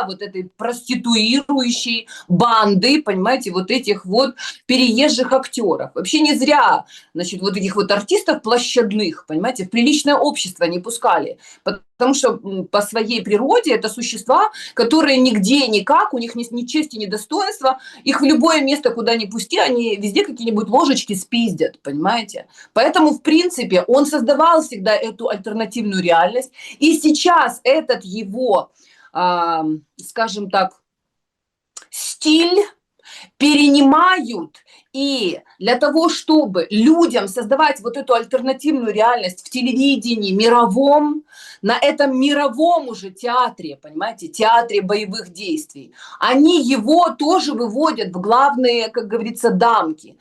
вот этой проституирующей банды, понимаете, вот этих вот переезжих актеров. Вообще не зря, значит, вот этих вот артистов площадных, понимаете, в приличное общество не пускали. Потому что по своей природе это существа, которые нигде никак, у них ни чести, ни достоинства, их в любое место, куда ни пусти, они везде какие-нибудь ложечки спиздят, понимаете? Поэтому, в принципе, он создавал всегда эту альтернативную реальность. И сейчас этот его, скажем так, стиль перенимают, и для того, чтобы людям создавать вот эту альтернативную реальность в телевидении мировом, на этом мировом уже театре, понимаете, театре боевых действий, они его тоже выводят в главные, как говорится, дамки.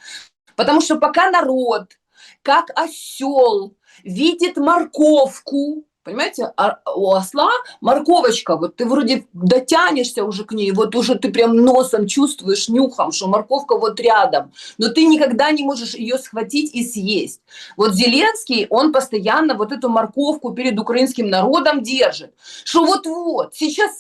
Потому что пока народ, как осел, видит морковку, понимаете, у осла морковочка, вот ты вроде дотянешься уже к ней, вот уже ты прям носом чувствуешь, нюхом, что морковка вот рядом, но ты никогда не можешь ее схватить и съесть. Вот Зеленский, он постоянно вот эту морковку перед украинским народом держит, что вот-вот, сейчас,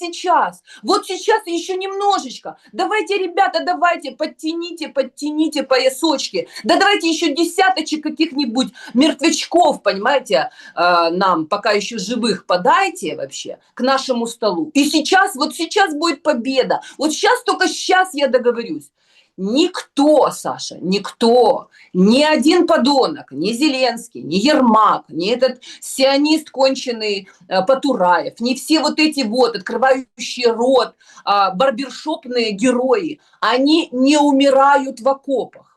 вот сейчас еще немножечко, давайте, ребята, давайте, подтяните поясочки, да давайте еще десяточек каких-нибудь мертвячков, понимаете, нам пока еще живых подайте вообще к нашему столу. И сейчас, вот сейчас будет победа. Вот сейчас, только сейчас я договорюсь. Никто, Саша, никто, ни один подонок, ни Зеленский, ни Ермак, ни этот сионист конченый Потураев, ни все вот эти вот открывающие рот барбершопные герои, они не умирают в окопах.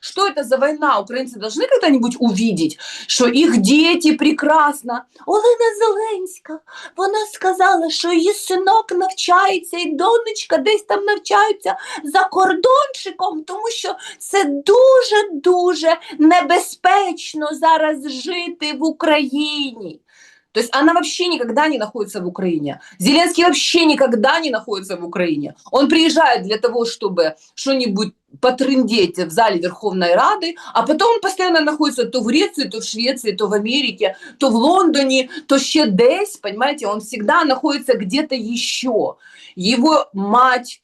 Что это за война? Украинцы должны когда-нибудь увидеть, що їх діти прекрасно. Олена Зеленська, вона сказала, що її синок навчається і донечка десь там навчаються за кордончиком, тому що це дуже-дуже небезпечно зараз жити в Україні. То есть она вообще никогда не находится в Украине. Зеленский вообще никогда не находится в Украине. Он приезжает для того, чтобы что-нибудь потрындеть в зале Верховной Рады, а потом он постоянно находится то в Греции, то в Швеции, то в Америке, то в Лондоне, то ще десь, понимаете, он всегда находится где-то еще. Его мать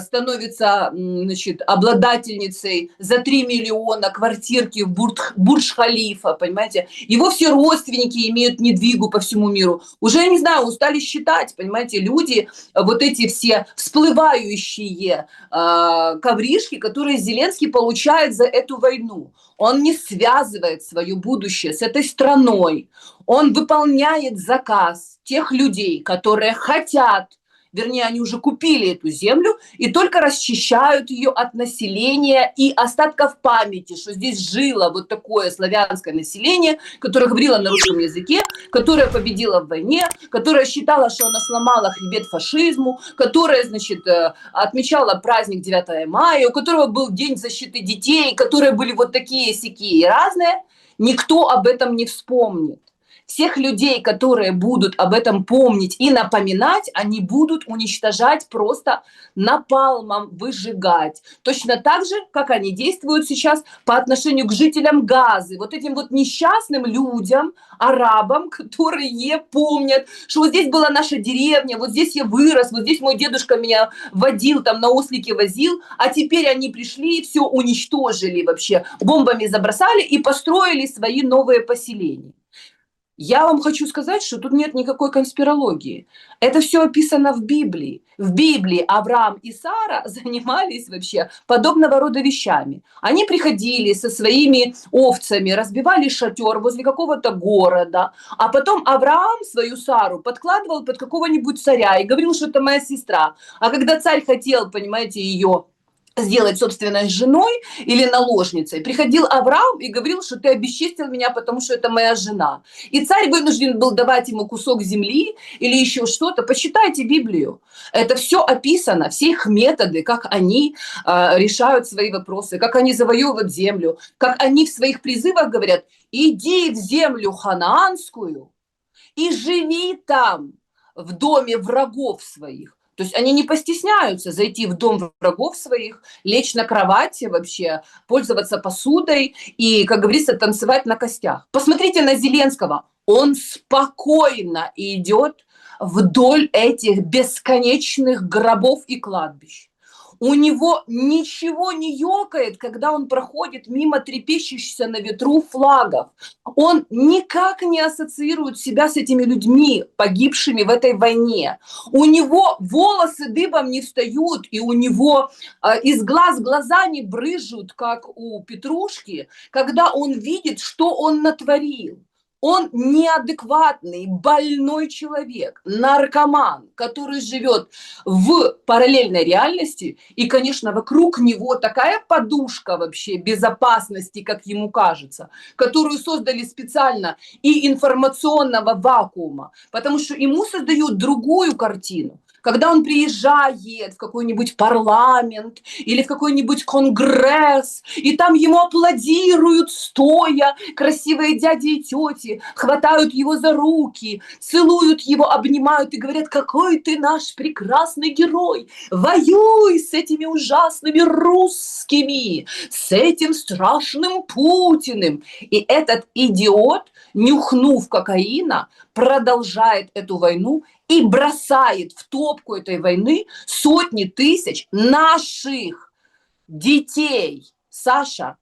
становится, значит, обладательницей за 3 миллиона квартирки в Бурдж-Халифа, понимаете. Его все родственники имеют недвигу по всему миру. Уже, я не знаю, устали считать, понимаете, люди, вот эти все всплывающие ковришки, которые Зеленский получает за эту войну. Он не связывает свое будущее с этой страной. Он выполняет заказ тех людей, которые хотят вернее, они уже купили эту землю и только расчищают ее от населения и остатков памяти, что здесь жило вот такое славянское население, которое говорило на русском языке, которое победило в войне, которое считало, что она сломала хребет фашизму, которое, значит, отмечала праздник 9 мая, у которого был День защиты детей, которые были вот такие, сякие и разные, никто об этом не вспомнит. Всех людей, которые будут об этом помнить и напоминать, они будут уничтожать просто напалмом, выжигать. Точно так же, как они действуют сейчас по отношению к жителям Газы, вот этим вот несчастным людям, арабам, которые помнят, что вот здесь была наша деревня, вот здесь я вырос, вот здесь мой дедушка меня водил, там на ослике возил, а теперь они пришли и все уничтожили вообще, бомбами забросали и построили свои новые поселения. Я вам хочу сказать, что тут нет никакой конспирологии. Это все описано в Библии. В Библии Авраам и Сара занимались вообще подобного рода вещами. Они приходили со своими овцами, разбивали шатер возле какого-то города, а потом Авраам свою Сару подкладывал под какого-нибудь царя и говорил, что это моя сестра. А когда царь хотел, понимаете, ее сделать собственной женой или наложницей, приходил Авраам и говорил, что ты обесчестил меня, потому что это моя жена. И царь вынужден был давать ему кусок земли или еще что-то. Почитайте Библию. Это все описано, все их методы, как они решают свои вопросы, как они завоевывают землю, как они в своих призывах говорят: иди в землю ханаанскую и живи там, в доме врагов своих. То есть они не постесняются зайти в дом врагов своих, лечь на кровати вообще, пользоваться посудой и, как говорится, танцевать на костях. Посмотрите на Зеленского. Он спокойно идет вдоль этих бесконечных гробов и кладбищ. У него ничего не ёкает, когда он проходит мимо трепещущихся на ветру флагов. Он никак не ассоциирует себя с этими людьми, погибшими в этой войне. У него волосы дыбом не встают, и у него из глаз глаза не брызжут, как у Петрушки, когда он видит, что он натворил. Он неадекватный, больной человек, наркоман, который живет в параллельной реальности, и, конечно, вокруг него такая подушка вообще безопасности, как ему кажется, которую создали специально и информационного вакуума, потому что ему создают другую картину. Когда он приезжает в какой-нибудь парламент или в какой-нибудь конгресс, и там ему аплодируют стоя красивые дяди и тети, хватают его за руки, целуют его, обнимают и говорят: какой ты наш прекрасный герой, воюй с этими ужасными русскими, с этим страшным Путиным. И этот идиот, нюхнув кокаина, продолжает эту войну и бросает в топку этой войны сотни тысяч наших детей. Саша,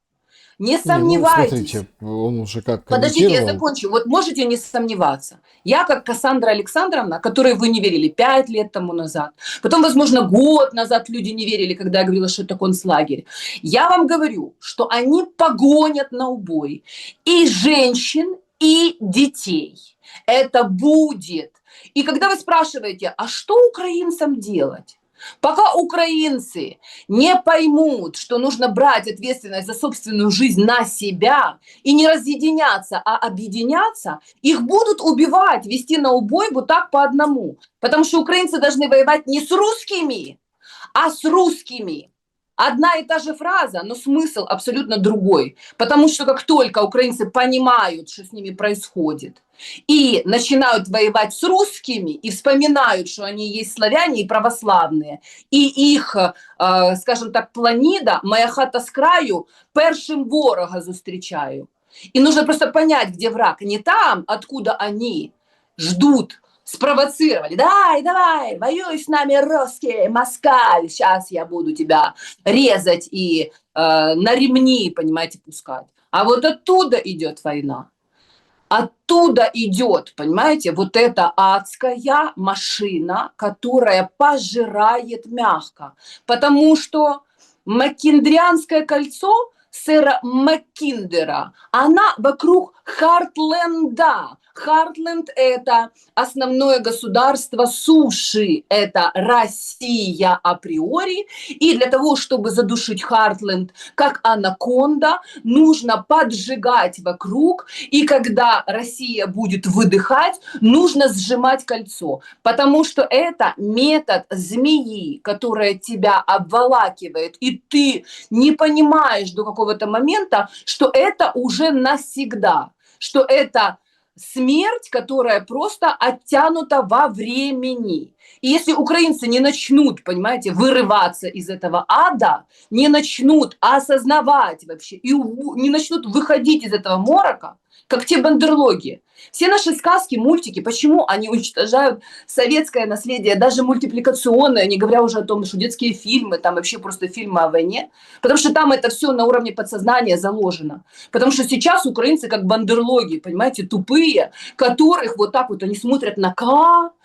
не Не, ну сомневайтесь. смотрите, он уже как Подождите, я комментировал. закончу. Вот можете не сомневаться. Я, как Кассандра Александровна, которой вы не верили 5 лет тому назад, потом, возможно, год назад люди не верили, когда я говорила, что это концлагерь. Я вам говорю, что они погонят на убой и женщин, и детей. Это будет. И когда вы спрашиваете, а что украинцам делать? Пока украинцы не поймут, что нужно брать ответственность за собственную жизнь на себя и не разъединяться, а объединяться, их будут убивать, вести на убой вот так по одному. Потому что украинцы должны воевать не с русскими, а с русскими. Одна и та же фраза, но смысл абсолютно другой. Потому что как только украинцы понимают, что с ними происходит, и начинают воевать с русскими, и вспоминают, что они есть славяне и православные, и их, скажем так, планіда, моя хата з краю, першим ворога зустрічаю. И нужно просто понять, где враг. Не там, откуда они ждут, спровоцировали. Давай, давай, воюй с нами, русский москаль. Сейчас я буду тебя резать и на ремни, понимаете, пускать. А вот оттуда идет война. Оттуда идет, понимаете, вот эта адская машина, которая пожирает мягко. Потому что Маккиндрианское кольцо сэра Маккиндера, она вокруг Хартленда. Хартленд – это основное государство суши, это Россия априори. И для того, чтобы задушить Хартленд, как анаконда, нужно поджигать вокруг. И когда Россия будет выдыхать, нужно сжимать кольцо. Потому что это метод змеи, которая тебя обволакивает. И ты не понимаешь до какого-то момента, что это уже навсегда, что это смерть, которая просто оттянута во времени. И если украинцы не начнут, понимаете, вырываться из этого ада, не начнут осознавать вообще и не начнут выходить из этого морока, как те бандерлоги. Все наши сказки, мультики, почему они уничтожают советское наследие, даже мультипликационное, не говоря уже о том, что детские фильмы, там вообще просто фильмы о войне, потому что там это все на уровне подсознания заложено. Потому что сейчас украинцы как бандерлоги, понимаете, тупые, которых вот так вот они смотрят на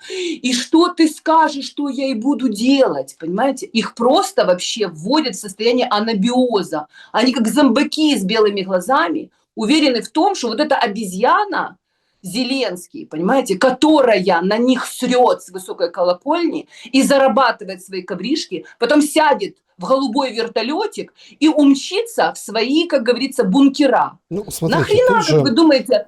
и что ты скажешь, что я и буду делать, понимаете? Их просто вообще вводят в состояние анабиоза. Они как зомбаки с белыми глазами, уверены в том, что вот эта обезьяна, Зеленский, понимаете, которая на них срет с высокой колокольни и зарабатывает свои ковришки, потом сядет в голубой вертолетик и умчится в свои, как говорится, бункера. Ну, смотрите, Нахрена, тут как вы же... думаете,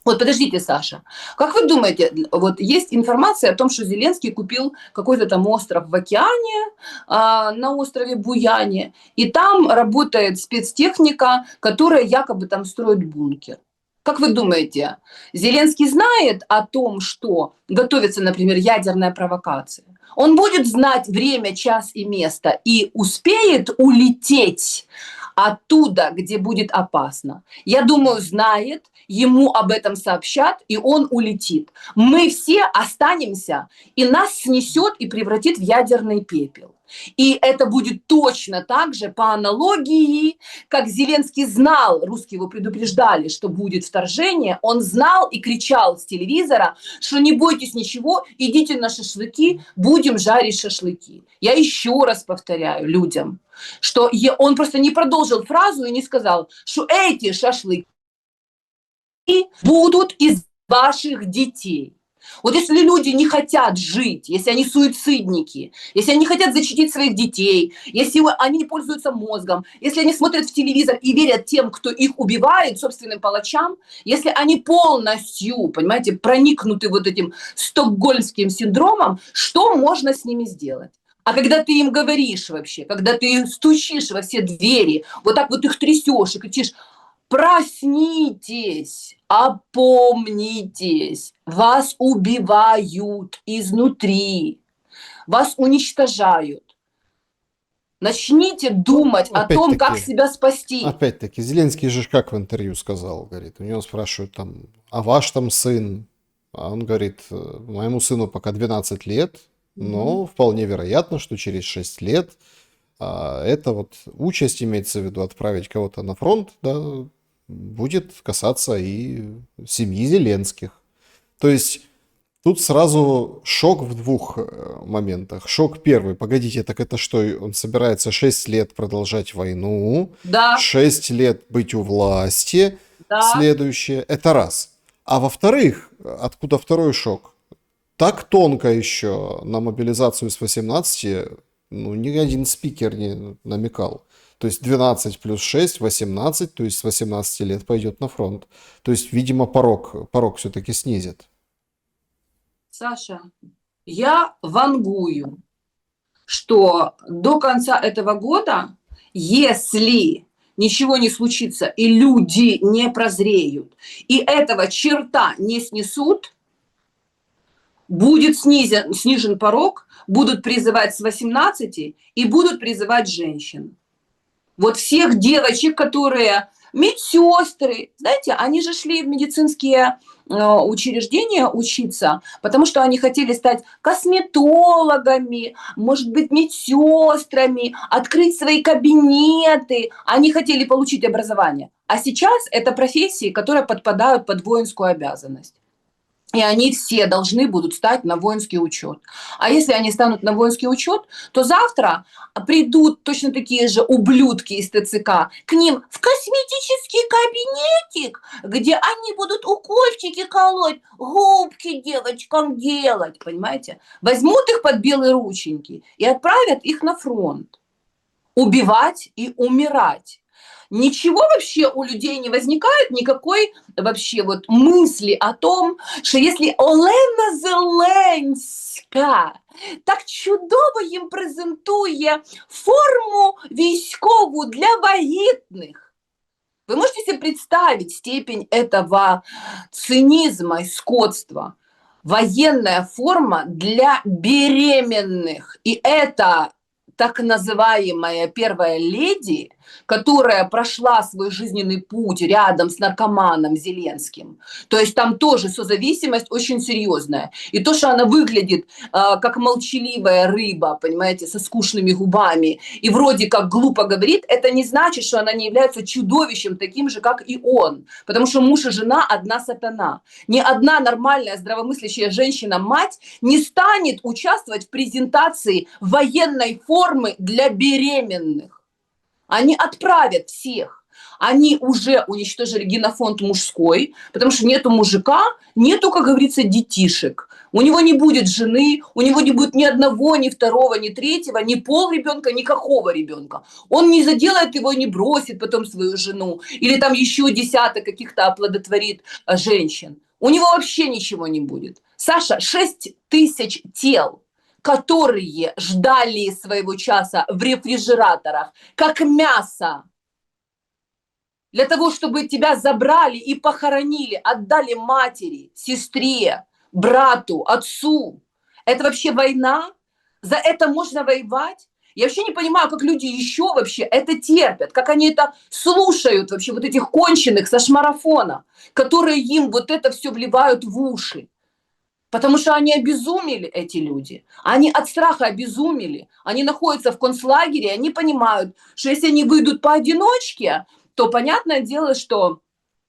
вот подождите, Саша, как вы думаете, вот есть информация о том, что Зеленский купил какой-то там остров в океане, на острове Буяне, и там работает спецтехника, которая якобы там строит бункер. Как вы думаете, Зеленский знает о том, что готовится, например, ядерная провокация? Он будет знать время, час и место и успеет улететь оттуда, где будет опасно? Я думаю, знает, ему об этом сообщат, и он улетит. Мы все останемся, и нас снесет и превратит в ядерный пепел. И это будет точно так же по аналогии, как Зеленский знал, русские его предупреждали, что будет вторжение, он знал и кричал с телевизора, что не бойтесь ничего, идите на шашлыки, будем жарить шашлыки. Я еще раз повторяю людям, что он просто не продолжил фразу и не сказал, что эти шашлыки будут из ваших детей. Вот если люди не хотят жить, если они суицидники, если они хотят защитить своих детей, если они не пользуются мозгом, если они смотрят в телевизор и верят тем, кто их убивает, собственным палачам, если они полностью, понимаете, проникнуты вот этим стокгольмским синдромом, что можно с ними сделать? А когда ты им говоришь вообще, когда ты стучишь во все двери, вот так вот их трясешь и кричишь: проснитесь, опомнитесь, вас убивают изнутри, вас уничтожают. Начните думать о том, как себя спасти. Опять-таки, Зеленский же как в интервью сказал, говорит, у него спрашивают там, а ваш там сын? А он говорит, моему сыну пока 12 лет, но вполне вероятно, что через 6 лет это вот участь, имеется в виду, отправить кого-то на фронт, да, будет касаться и семьи Зеленских. То есть тут сразу шок в двух моментах. Шок первый. Погодите, так это что, он собирается 6 лет продолжать войну? Да. 6 лет быть у власти? Да. Следующее. Это раз. А во-вторых, откуда второй шок? Так тонко еще на мобилизацию с 18, ну, ни один спикер не намекал. То есть 12 плюс 6, 18, то есть с 18 лет пойдет на фронт. То есть, видимо, порог все-таки снизит. Саша, я вангую, что до конца этого года, если ничего не случится и люди не прозреют, и этого черта не снесут, будет снижен порог, будут призывать с 18 и будут призывать женщин. Вот всех девочек, которые медсестры, знаете, они же шли в медицинские учреждения учиться, потому что они хотели стать косметологами, может быть, медсестрами, открыть свои кабинеты, они хотели получить образование. А сейчас это профессии, которые подпадают под воинскую обязанность. и они все должны будут стать на воинский учет. А если они станут на воинский учет, то завтра придут точно такие же ублюдки из ТЦК к ним в косметический кабинетик, где они будут укольчики колоть, губки девочкам делать, понимаете? Возьмут их под белые рученьки и отправят их на фронт. Убивать и умирать. Ничего вообще у людей не возникает, никакой вообще вот мысли о том, що якщо Олена Зеленська так чудово їм презентує форму військову для вагітних. Вы можете себе представить степень этого цинизма и скотства? Военная форма для беременных. И это так называемая первая леди, которая прошла свой жизненный путь рядом с наркоманом Зеленским. То есть там тоже созависимость очень серьезная. И то, что она выглядит как молчаливая рыба, понимаете, со скучными губами, и вроде как глупо говорит, это не значит, что она не является чудовищем таким же, как и он. Потому что муж и жена одна сатана. Ни одна нормальная, здравомыслящая женщина-мать не станет участвовать в презентации военной формы для беременных. Они отправят всех. Они уже уничтожили генофонд мужской, потому что нету мужика, нету, как говорится, детишек. У него не будет жены, у него не будет ни одного, ни второго, ни третьего, ни полребенка, никакого ребенка. Он не заделает его, не бросит потом свою жену. Или там еще десяток каких-то оплодотворит женщин. У него вообще ничего не будет. Саша, 6 тысяч тел, которые ждали своего часа в рефрижераторах, как мясо, для того, чтобы тебя забрали и похоронили, отдали матери, сестре, брату, отцу. Это вообще война? За это можно воевать? Я вообще не понимаю, как люди еще вообще это терпят, как они это слушают вообще, вот этих конченых со шмарафона, которые им вот это все вливают в уши. Потому что они обезумели, эти люди. Они от страха обезумели. Они находятся в концлагере, они понимают, что если они выйдут поодиночке, то понятное дело, что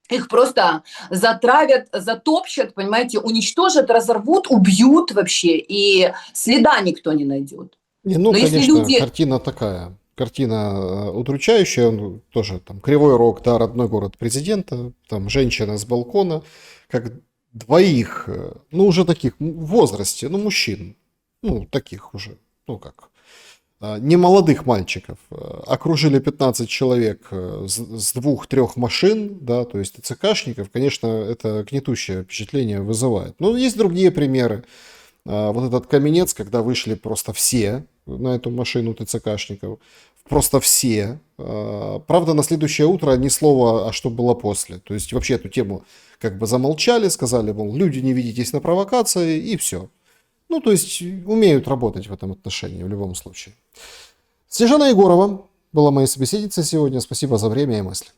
их просто затравят, затопчат, понимаете, уничтожат, разорвут, убьют вообще, и следа никто не найдет. Не, ну, Но если конечно, люди... картина такая. Картина удручающая, ну, тоже там Кривой Рог, да, родной город президента, там женщина с балкона, как двоих, ну, уже таких в возрасте, ну, мужчин, ну, таких уже, ну, как, не молодых мальчиков, окружили 15 человек с 2-3 машин, да, то есть ТЦКшников, конечно, это гнетущее впечатление вызывает. Но есть другие примеры. Вот этот Каменец, когда вышли просто все на эту машину ТЦКшников, просто все. Правда, на следующее утро ни слова, а что было после. То есть вообще эту тему как бы замолчали, сказали, мол, люди, не ведитесь на провокации, и все. Ну, то есть умеют работать в этом отношении в любом случае. Снежана Егорова была моей собеседницей сегодня. Спасибо за время и мысли.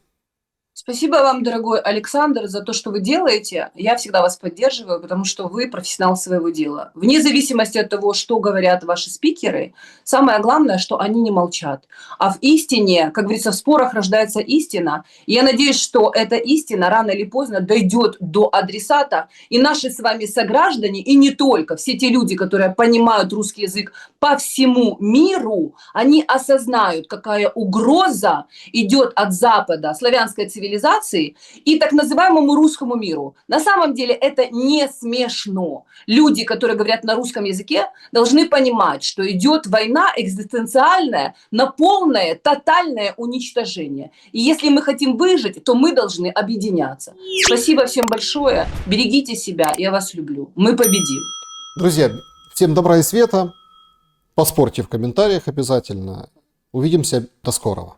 Спасибо вам, дорогой Александр, за то, что вы делаете. Я всегда вас поддерживаю, потому что вы профессионал своего дела. Вне зависимости от того, что говорят ваши спикеры, самое главное, что они не молчат. А в истине, как говорится, в спорах рождается истина. И я надеюсь, что эта истина рано или поздно дойдет до адресата, и наши с вами сограждане, и не только, все те люди, которые понимают русский язык по всему миру, они осознают, какая угроза идет от Запада, славянской цивилизации, и так называемому русскому миру. На самом деле это не смешно. Люди, которые говорят на русском языке, должны понимать, что идет война экзистенциальная на полное, тотальное уничтожение. И если мы хотим выжить, то мы должны объединяться. Спасибо всем большое. Берегите себя. Я вас люблю. Мы победим. Друзья, всем добра и света. Поспорьте в комментариях обязательно. Увидимся. До скорого.